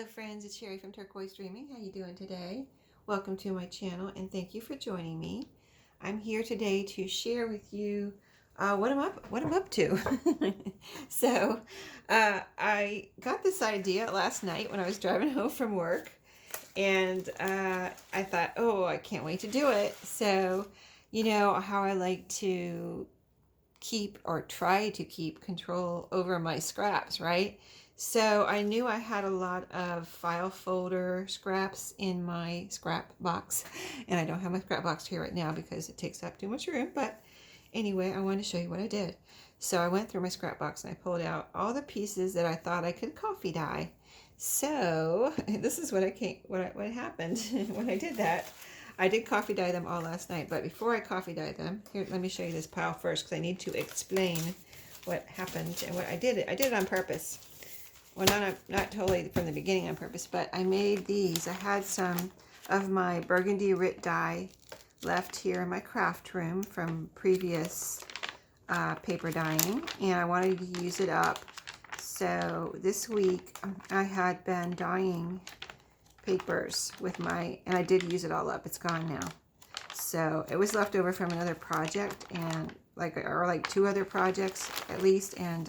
Hello friends, it's Sherry from Turquoise Dreaming. How you doing today? Welcome to my channel and thank you for joining me. I'm here today to share with you what I'm up to. So I got this idea last night when I was driving home from work, and I thought, oh, I can't wait to do it. So you know how I like to keep or try to keep control over my scraps, right? So I knew I had a lot of file folder scraps in my scrap box, and I don't have my scrap box here right now because it takes up too much room. But anyway, I wanted to show you what I did. So I went through my scrap box and I pulled out all the pieces that I thought I could coffee dye. So this is what happened when I did that. I did coffee dye them all last night, but before I coffee dyed them, here, let me show you this pile first because I need to explain what happened and what I did. I did it on purpose. Well, not totally from the beginning on purpose, but I made these. I had some of my burgundy Rit dye left here in my craft room from previous paper dyeing, and I wanted to use it up. So this week I had been dyeing papers with my, and I did use it all up. It's gone now. So it was left over from another project, and like two other projects at least, and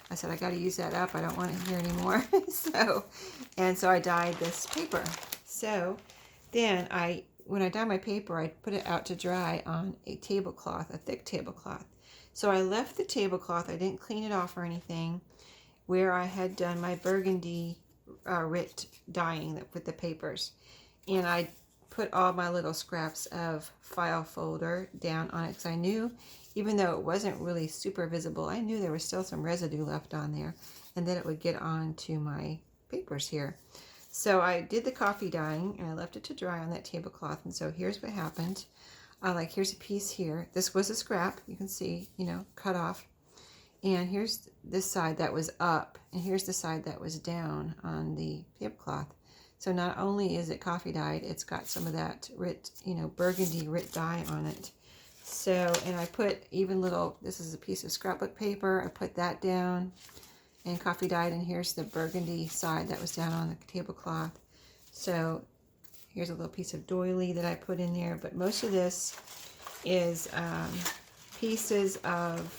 I said I got to use that up. I don't want it here anymore. so I dyed this paper. So then when I dye my paper, I put it out to dry on a tablecloth, a thick tablecloth. So I left the tablecloth. I didn't clean it off or anything, where I had done my burgundy Rit dyeing with the papers, and I put all my little scraps of file folder down on it because I knew, even though it wasn't really super visible, I knew there was still some residue left on there and that it would get on to my papers here. So I did the coffee dyeing and I left it to dry on that tablecloth, and so here's what happened. Here's a piece here. This was a scrap, you can see, cut off. And here's this side that was up, and here's the side that was down on the tablecloth. So not only is it coffee dyed, it's got some of that Rit, burgundy Rit dye on it. So, and I put even little, this is a piece of scrapbook paper, I put that down and coffee dyed, and here's the burgundy side that was down on the tablecloth. So here's a little piece of doily that I put in there, but most of this is pieces of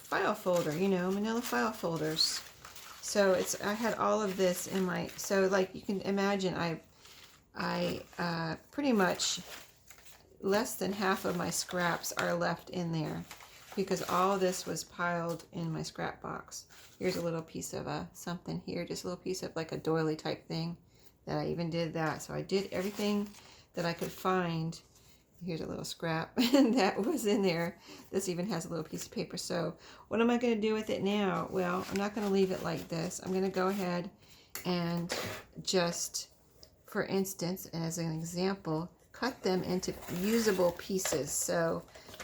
file folder, manila file folders. So I had all of this in my, so like you can imagine, I pretty much less than half of my scraps are left in there because all this was piled in my scrap box. Here's a little piece of something here, just a little piece of like a doily type thing that I even did that. So I did everything that I could find. Here's a little scrap that was in there. This even has a little piece of paper. So what am I going to do with it now? Well, I'm not going to leave it like this. I'm going to go ahead and just, for instance, as an example, cut them into usable pieces. So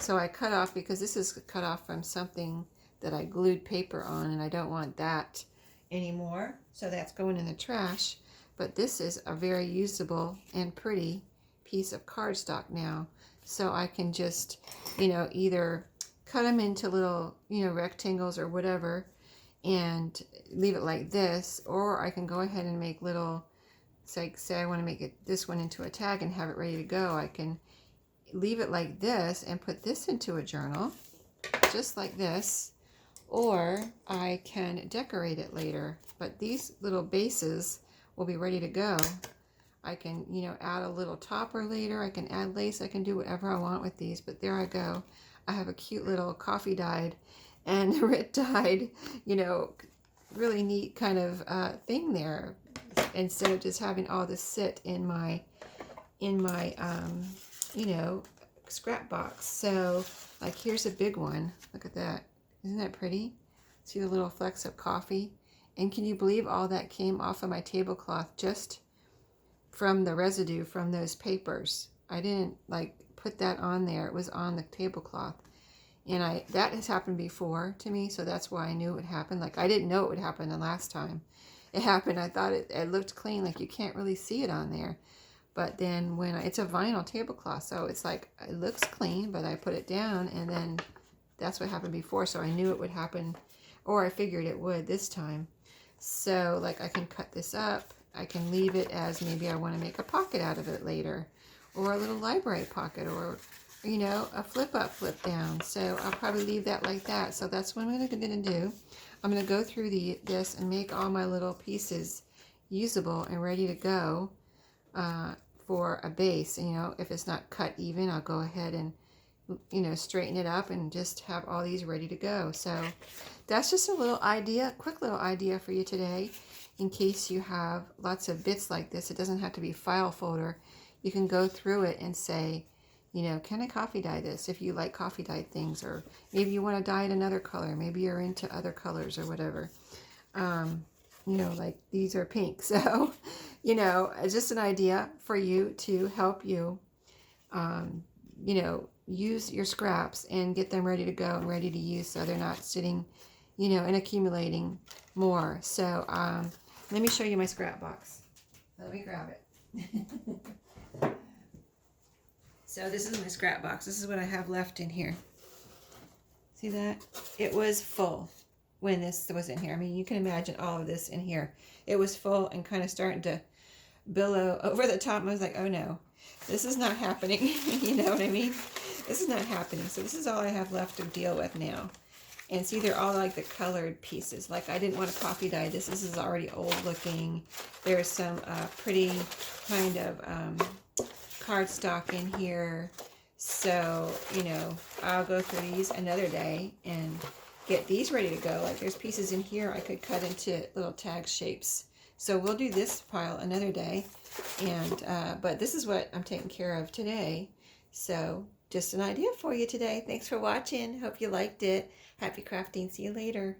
I cut off, because this is cut off from something that I glued paper on, and I don't want that anymore. So that's going in the trash. But this is a very usable and pretty piece of cardstock now, so I can just either cut them into little rectangles or whatever and leave it like this, or I can go ahead and make little, say I want to make this one into a tag and have it ready to go. I can leave it like this and put this into a journal just like this, or I can decorate it later, but these little bases will be ready to go. I can, add a little topper later. I can add lace. I can do whatever I want with these. But there I go. I have a cute little coffee dyed and Rit dyed, really neat kind of thing there. Instead of just having all this sit in my scrap box. So, like, here's a big one. Look at that. Isn't that pretty? See the little flecks of coffee? And can you believe all that came off of my tablecloth just from the residue from those papers? I didn't put that on there. It was on the tablecloth, and that has happened before to me, so that's why I knew it would happen. Like, I didn't know it would happen the last time it happened. I thought it looked clean, like you can't really see it on there, but then when it's a vinyl tablecloth, so it's like it looks clean, but I put it down, and then that's what happened before, so I knew it would happen or I figured it would this time. So like I can cut this up. I can leave it as maybe I want to make a pocket out of it later, or a little library pocket, or you know, a flip up, flip down. So I'll probably leave that like that. So that's what I'm going to do. I'm going to go through this and make all my little pieces usable and ready to go for a base. And, you know, if it's not cut even, I'll go ahead and, you know, straighten it up and just have all these ready to go. So that's just a little idea, quick little idea for you today, in case you have lots of bits like this. It doesn't have to be file folder. You can go through it and say, you know, can I coffee dye this? If you like coffee dyed things, or maybe you want to dye it another color. Maybe you're into other colors or whatever. You know, like these are pink. So, you know, it's just an idea for you to help you, you know, use your scraps and get them ready to go and ready to use, so they're not sitting, you know, and accumulating more. So let me show you my scrap box. Let me grab it. So this is my scrap box. This is what I have left in here. See that? It was full when this was in here. I mean, you can imagine all of this in here. It was full and kind of starting to billow over the top. I was like, oh no, this is not happening. You know what I mean? This is not happening. So this is all I have left to deal with now. And see, they're all like the colored pieces. Like I didn't want to coffee dye this. This is already old looking. There's some pretty kind of cardstock in here. So, you know, I'll go through these another day and get these ready to go. Like there's pieces in here I could cut into little tag shapes. So we'll do this pile another day. And but this is what I'm taking care of today. So just an idea for you today. Thanks for watching. Hope you liked it. Happy crafting. See you later.